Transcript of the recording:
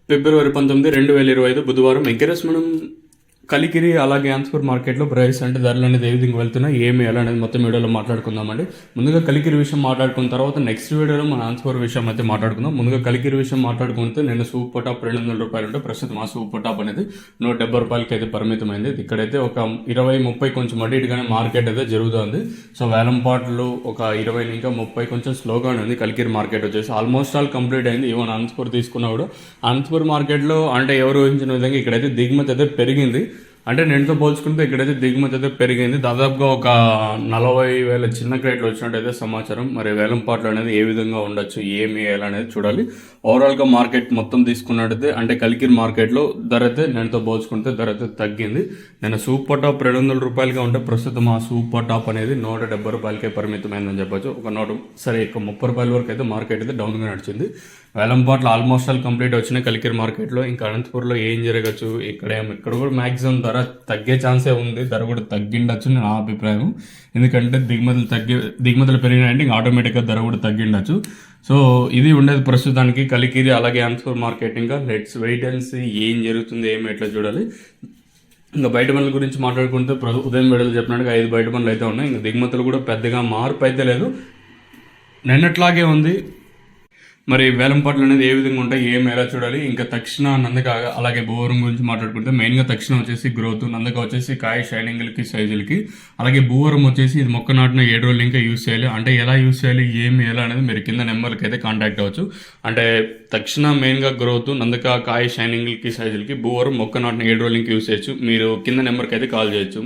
ఫిబ్రవరి 19, 2025 బుధవారం ఎంకరేజ్ మనం కలికిరి అలాగే ఆన్స్పూర్ మార్కెట్లో ప్రైస్ అంటే ధరలు అనేది ఏ విధంగా వెళ్తున్నాయి ఏమి ఎలా అనేది మొత్తం వీడియోలో మాట్లాడుకుందామండి. ముందుగా కలికిరి విషయం మాట్లాడుకున్న తర్వాత నెక్స్ట్ వీడియోలో మన ఆన్స్పూర్ విషయం అయితే మాట్లాడుకుందాం. ముందుగా కలికిరి విషయం మాట్లాడుకుంటే నేను సూపర్ టాప్ 200 రూపాయలు ఉంటే ప్రస్తుతం ఆ సూపర్ టాప్ అనేది 170 రూపాయలకి అయితే పరిమితమైంది. ఇక్కడైతే ఒక 20-30 కొంచెం అటు ఇటుగానే మార్కెట్ అయితే జరుగుతుంది. సో వేలంపాట్లు ఒక 20 ఇంకా 30 కొంచెం స్లోగానే ఉంది. కలికిరి మార్కెట్ వచ్చేసి ఆల్మోస్ట్ ఆల్ కంప్లీట్ అయింది. ఈవెన్ ఆన్స్పూర్ తీసుకున్నా కూడా ఆన్స్పూర్ మార్కెట్లో అంటే ఎవరు ఊహించిన విధంగా ఇక్కడైతే దిగుమతి అయితే పెరిగింది. అంటే నేనుతో పోల్చుకుంటే ఇక్కడైతే దిగుమతి అయితే పెరిగింది. దాదాపుగా ఒక 40,000 చిన్న క్రేట్లు వచ్చినట్టయితే సమాచారం. మరి వేలంపాట్లు అనేది ఏ విధంగా ఉండొచ్చు ఏమి ఎలా అనేది చూడాలి. ఓవరాల్గా మార్కెట్ మొత్తం తీసుకున్నట్టయితే అంటే కలికిరి మార్కెట్లో ధర అయితే నేనుతో పోల్చుకుంటే ధర అయితే తగ్గింది. నేను సూపర్ టాప్ 200 రూపాయలుగా ఉంటే ప్రస్తుతం ఆ సూపర్ టాప్ అనేది 170 రూపాయలకే పరిమితమైందని చెప్పొచ్చు. ఒక 30 రూపాయల వరకు అయితే మార్కెట్ అయితే డౌన్గా నడిచింది. వేలంపాట్లు ఆల్మోస్ట్ ఆల్ కంప్లీట్ వచ్చినాయి కలికిరి మార్కెట్లో. ఇంకా అనంతపూర్లో ఏం జరగచ్చు, ఇక్కడ కూడా మ్యాక్సిమం ధర తగ్గే ఛాన్సే ఉంది. ధర కూడా తగ్గిండొచ్చు నా అభిప్రాయం. ఎందుకంటే దిగుమతులు పెరిగినాయంటే ఇంకా ఆటోమేటిక్గా ధర కూడా తగ్గిండొచ్చు. సో ఇది ఉండేది ప్రస్తుతానికి కలికిరి అలాగే అనంతపూర్ మార్కెట్. ఇంకా లెట్స్ వెయిట్ అండ్ సీ ఏం జరుగుతుంది ఏమి ఎట్లా చూడాలి. ఇంకా బయట పనుల గురించి మాట్లాడుకుంటే ఉదయం వేళలు చెప్పినట్టుగా 5 బయట పనులు అయితే ఉన్నాయి. ఇంకా దిగుమతులు కూడా పెద్దగా మార్పు అయితే లేదు, నిన్నట్లాగే ఉంది. మరి వేలంపాట్లు అనేది ఏ విధంగా ఉంటాయి ఏమి ఎలా చూడాలి. ఇంకా తక్షణ నందక అలాగే భూవరం గురించి మాట్లాడుకుంటే మెయిన్గా తక్షణ వచ్చేసి గ్రోత్, నందక వచ్చేసి కాయ షైనింగ్లకి సైజులకి, అలాగే భూవరం వచ్చేసి ఇది మొక్క నాటిన 7 రోజులు ఇంకా యూస్ చేయాలి. అంటే ఎలా యూస్ చేయాలి ఏమి ఎలా అనేది మీరు కింద నెంబర్కి అయితే కాంటాక్ట్ అవ్వచ్చు. అంటే తక్షణ మెయిన్గా గ్రోత్, నందక కాయ షైనింగ్లకి సైజులకి, భూవరం మొక్క నాటిన 7 రోజులు ఇంకా యూస్ చేయొచ్చు. మీరు కింద నెంబర్కి అయితే కాల్ చేయొచ్చు.